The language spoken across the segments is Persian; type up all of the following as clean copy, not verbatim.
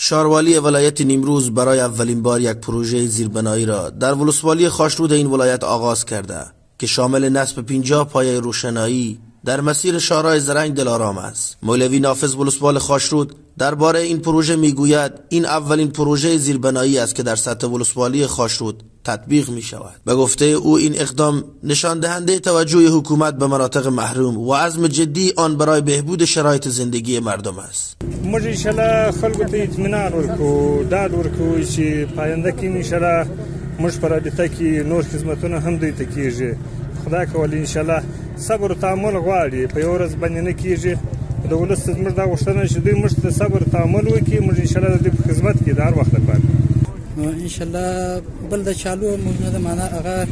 شاروالی ولایت نیمروز برای اولین بار یک پروژه زیربنایی را در ولسوالی خاشرود این ولایت آغاز کرده که شامل نصب 50 پایه روشنایی در مسیر شهرهای زرنگ دلارام است. مولوی نافذ ولسوال خاشرود درباره این پروژه میگوید این اولین پروژه زیربنایی است که در سطح ولسوالی خاشرود تطبیق می شود. به گفته او این اقدام نشان دهنده توجه حکومت به مناطق محروم و عزم جدی آن برای بهبود شرایط زندگی مردم است. موږ ان شاء الله خلکو ته اطمینان ورکو ډاډ ورکو چې پاینده کې ان شاء الله موږ پر رابطه کې نور خدمتونه هم دوی ته کیږي. خدای کول ان شاء الله صبر او تحمل غواړي، په یو ورځ باندې نه کیږي. د ولس زموږ دا غوښتنه چې دوی موږ ته صبر او تحمل وکړي، موږ ان شاء الله د دې په خدمت کې د هر وخت لپاره ان شاء الله بل د چالو موږ نه معنا هغه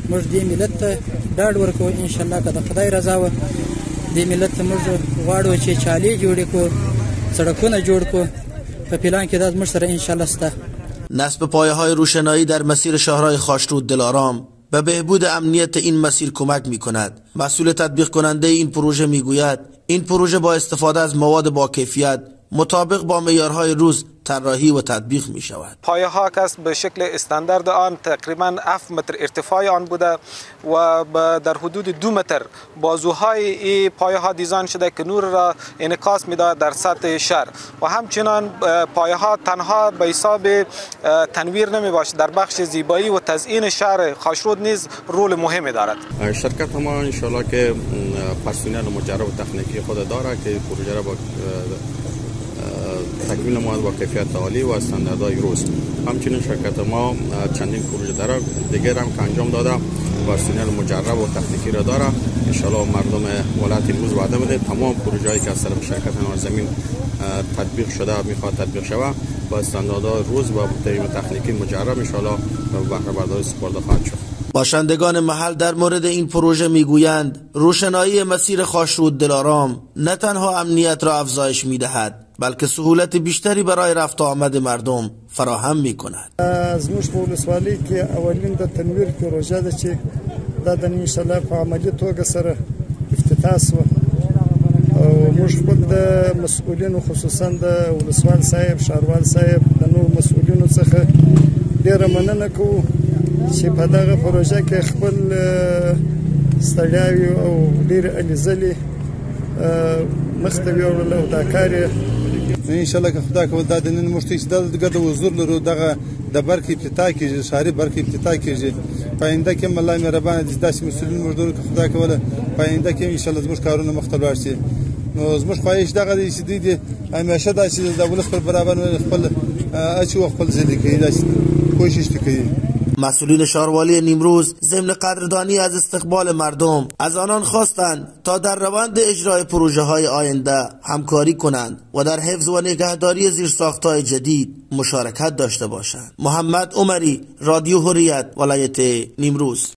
موږ دې ملت ته ډاډ ورکو ان شاء الله که د خدای رضا و دې ملت ته موږ غواړو چې چالي جوړ کړو، سړکونه جوړ کړو، په پلان کې د موږ سره ان شاء الله سته. نصب پایه‌های روشنایی در مسیر شهرهای خاشرود دلارام به بهبود امنیت این مسیر کمک می کند. مسئول تطبیق کننده این پروژه می گوید این پروژه با استفاده از مواد با کیفیت مطابق با معیارهای روز طراحی و تطبیق می شود. پایه ها که به شکل استاندارد آن تقریبا 7 متر ارتفاع آن بوده و در حدود 2 متر بازوهای این پایه ها دیزاین شده که نور را انعکاس می دهد در سطح شهر و همچنان پایه ها تنها به حساب تنویر نمی باشد، در بخش زیبایی و تزیین شهر خاشرود نیز رول مهمی دارد. شرکت ما ان شاء الله که پرسنل مجرب و تکنیکی خود داره که پروژه را با تکمیل مواد با کیفیت عالی و استانداردهای روز. همچنین شرکت ما چندین پروژه داره دیگر هم که انجام داده، پرسنل مجرب و تکنیکی را داره. ان شاء الله مردم ولایت نیمروز وعده میده تمام پروژه‌ای که از طرف شرکت نورزمین تطبیق شده میخواد تطبیق شود با استانداردهای روز و تکنیکی مجرب ان شاء الله بهره برداری سپرده خواهد شد. باشندگان محل در مورد این پروژه میگویند روشنایی مسیر خاشرود دلارام نه تنها امنیت را افزایش میدهد بلکه سهولت بیشتری برای رفت و آمد مردم فراهم میکند. از موږ په ولسوالۍ کې اولین د تنویر پروژه ده چې دا د ان شاء الله په عملي توګه سره افتتاح شوه او موږ خپل د مسؤلینو خصوصا د ولسوال صاحب، شهروال صاحب، د نور مسؤلینو څخه ډیره مننه کوو چې په دغه پروژه کې خپل ستړیاوې او ډېرې هلې ځلې مخته ویوړل او دا کار یې ان شاء الله که خدای کول دا د نن موږ چې دغه د حضور لرو دغه د برخې افتتاح کېږي، ښاري برخې افتتاح کېږي. په آینده کې الله مهربانه دي داسې مسؤلین موږ درو که خدای کوله په آینده کې ان شاء الله زموږ کارونه مخته لاړ شي. نو زموږ خواهش دغه دی چې دوی دې همیشه داسې د ولس پر برابر خپل اچو و خپل ضد کوي، داسې کوشش کوي. مسئولین شهروالی نیمروز ضمن قدردانی از استقبال مردم از آنان خواستند تا در روند اجرای پروژه های آینده همکاری کنند و در حفظ و نگهداری زیرساخت‌های جدید مشارکت داشته باشند. محمد عمری، رادیو حریت، ولایت نیمروز.